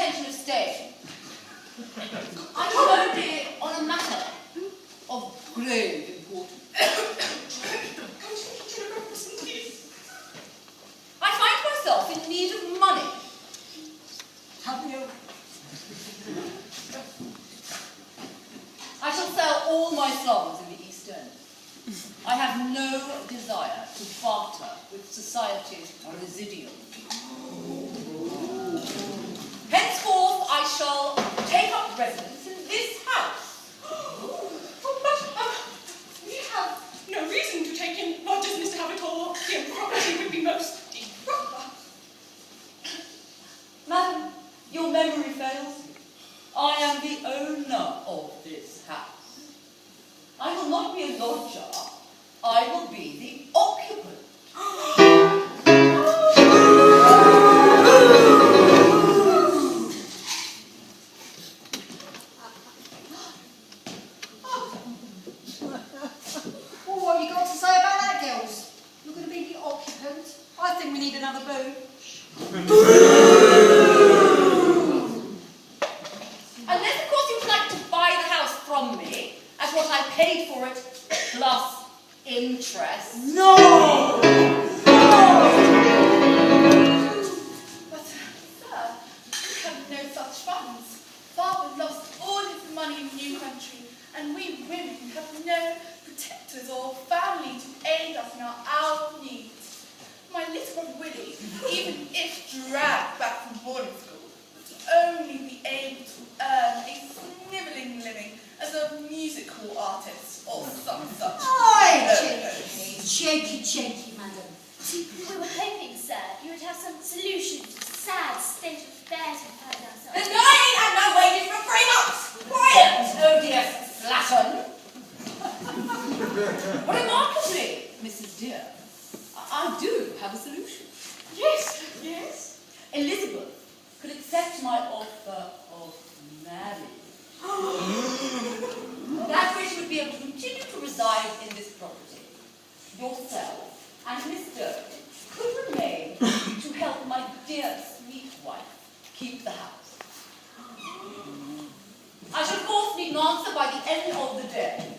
intention of staying. I am only on a matter of grave importance. I find myself in need of money. Have you? I shall sell all my slums in the East End. I have no desire to barter with society's residuum. Henceforth, I shall take up residence in this house. But we have no reason to take in lodgers, Mr. Havertor. The impropriety would be most improper. Madam, your memory fails you. I am the owner of this house. I will not be a lodger. I will be the occupant. Oh, what have you got to say about that, girls? You're going to be the occupant? I think we need another boo. Unless, of course, you would like to buy the house from me at what I paid for it, plus interest. No! But, sir, we have no such funds. Father lost all his money in the new country, and we women have no protectors or family to aid us in our needs. My little brother Willie, even if dragged back from boarding school, would only be able to earn a snivelling living as a music hall artist or some such. Cheeky, madam. We were hoping, sir, you would have some solution to the sad state of affairs we find ourselves. And I ain't had no wages for 3 months! Quiet, odious slattern! Remarkably, Mrs. Dear, I do have a solution. Yes, yes. Elizabeth could accept my offer of marriage. That which would be able to continue to reside in this property. Yourself and Miss Derwin could remain to help my dear sweet wife keep the house. I shall of course need an answer by the end of the day.